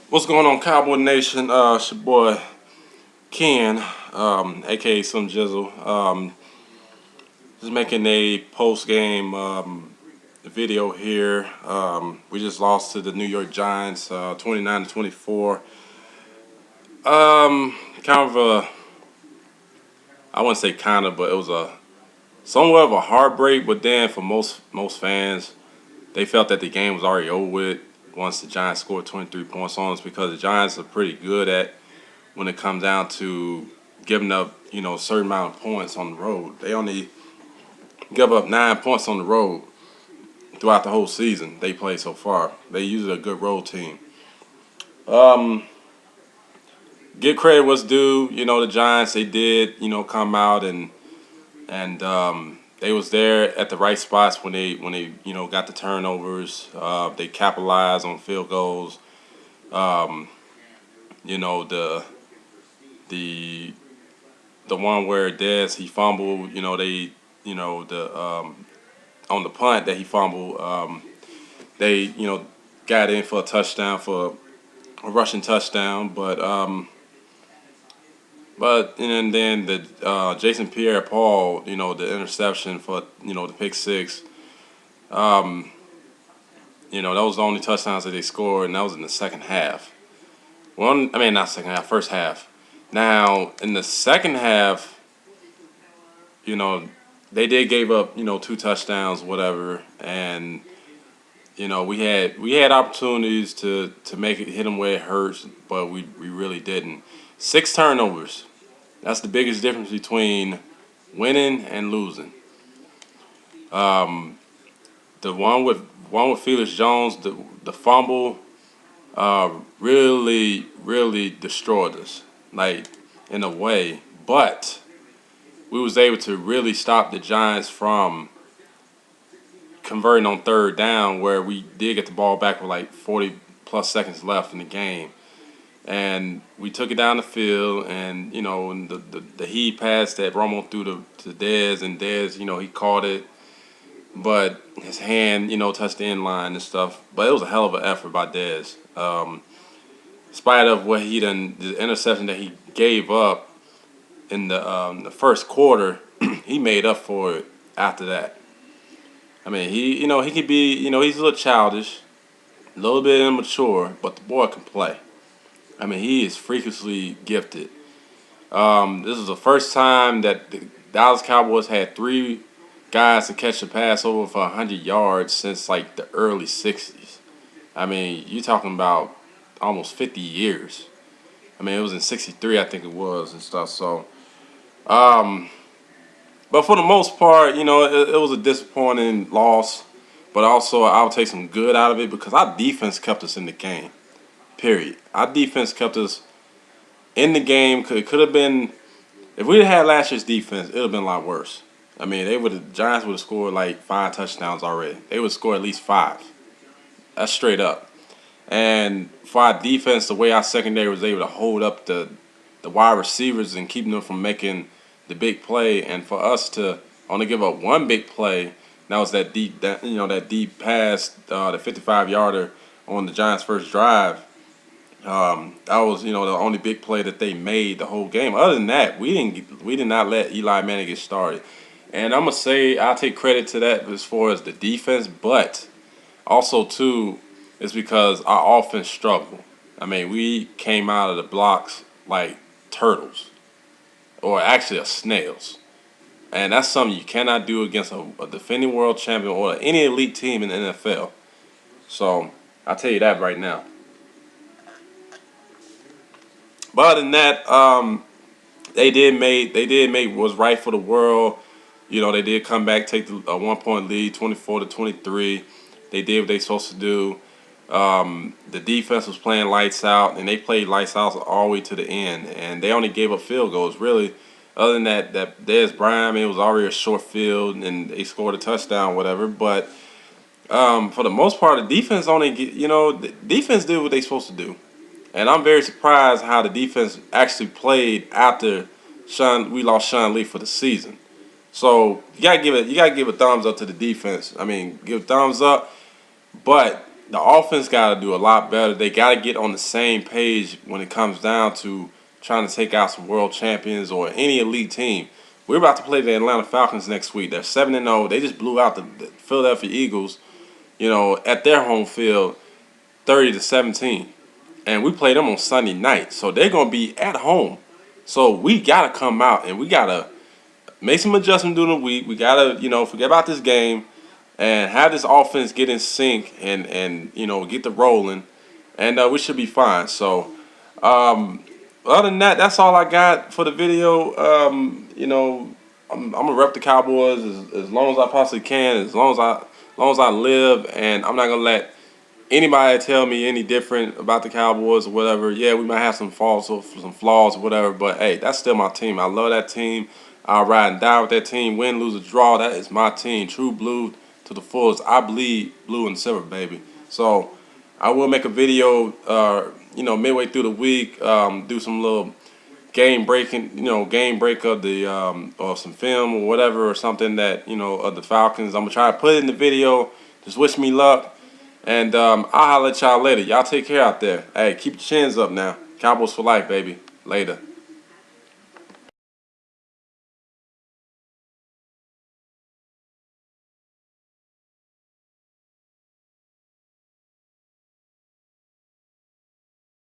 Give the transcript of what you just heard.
What's going on, Cowboy Nation? It's your boy Ken, aka Some Jizzle. Just making a post game video here. We just lost to the New York Giants, 29-24. Kind of a, I wouldn't say kind of, but it was a somewhat of a heartbreak. But then for most fans, they felt that the game was already over with once the Giants scored 23 points on us because the Giants are pretty good at when it comes down to giving up, a certain amount of points on the road. They only give up 9 points on the road throughout the whole season they play so far. They usually a good road team. Um, Give credit what's due. The Giants they did, come out and they was there at the right spots when they got the turnovers. They capitalized on field goals. Um, the the the one where Dez he fumbled, the on the punt that he fumbled, they got in for a touchdown for a rushing touchdown, but and then the Jason Pierre-Paul, the interception for the pick six, that was the only touchdowns that they scored, and that was in the second half. One, I mean not second half, first half. Now in the second half, you know, they did gave up, two touchdowns, whatever, and we had opportunities to make it hit them where it hurts, but we really didn't. Six turnovers. That's the biggest difference between winning and losing. Um, the one with Felix Jones, the fumble, really destroyed us, like in a way, but we was able to really stop the Giants from converting on third down where we did get the ball back with like 40 plus seconds left in the game. And we took it down the field, and and the heat pass that Romo threw to Dez, and Dez, he caught it, but his hand, touched the end line and stuff. But it was a hell of an effort by Dez. In spite of what he done, the interception that he gave up in the first quarter, he made up for it after that. I mean, he could be, he's a little childish, a little bit immature, but the boy can play. I mean, he is freakishly gifted. This is the first time that the Dallas Cowboys had three guys to catch a pass over for 100 yards since like the early 60s. I mean, you're talking about almost 50 years. I mean, it was in 63, I think it was, and stuff. So, um, but for the most part, it was a disappointing loss. But also, I'll take some good out of it because our defense kept us in the game. Period. Our defense kept us in the game. It could have been if we had last year's defense, it would have been a lot worse. I mean, Giants would have scored like 5 touchdowns already. They would score at least 5. That's straight up. And for our defense, the way our secondary was able to hold up the wide receivers and keeping them from making the big play, and for us to only give up one big play, that was that deep pass, the 55-yarder on the Giants' first drive. That was the only big play that they made the whole game. Other than that, we did not let Eli Manning get started. And I'm gonna say I'll take credit to that as far as the defense, but also too is because our offense struggled. I mean, we came out of the blocks like turtles, or actually snails, and that's something you cannot do against a defending world champion or any elite team in the NFL. So I'll tell you that right now. But other than that, they did make what's right for the world. They did come back, take the 1 point lead, 24-23. They did what they supposed to do. The defense was playing lights out, and they played lights out all the way to the end. And they only gave up field goals, really. Other than that Dez Bryant, it was already a short field, and they scored a touchdown, whatever. But for the most part, the defense did what they supposed to do. And I'm very surprised how the defense actually played after we lost Sean Lee for the season. So you gotta give a thumbs up to the defense. I mean, give a thumbs up. But the offense got to do a lot better. They got to get on the same page when it comes down to trying to take out some world champions or any elite team. We're about to play the Atlanta Falcons next week. They're 7-0. They just blew out the Philadelphia Eagles, at their home field, 30-17. And we play them on Sunday night. So they're going to be at home. So we got to come out and we got to make some adjustments during the week. We got to, forget about this game and have this offense get in sync and get the rolling. And we should be fine. So, other than that, that's all I got for the video. I'm gonna rep the Cowboys as long as I possibly can, as long as I live, and I'm not gonna let anybody tell me any different about the Cowboys or whatever. Yeah, we might have some faults or some flaws or whatever, but hey, that's still my team. I love that team. I'll ride and die with that team. Win, lose, or draw, that is my team. True blue to the fullest. I bleed blue and silver, baby. So I will make a video, midway through the week, do some little game breaking, game break of the or some film or whatever or something that of the Falcons. I'm gonna try to put it in the video. Just wish me luck, and I'll holler at y'all later. Y'all take care out there. Hey, keep your chins up now. Cowboys for life, baby. Later.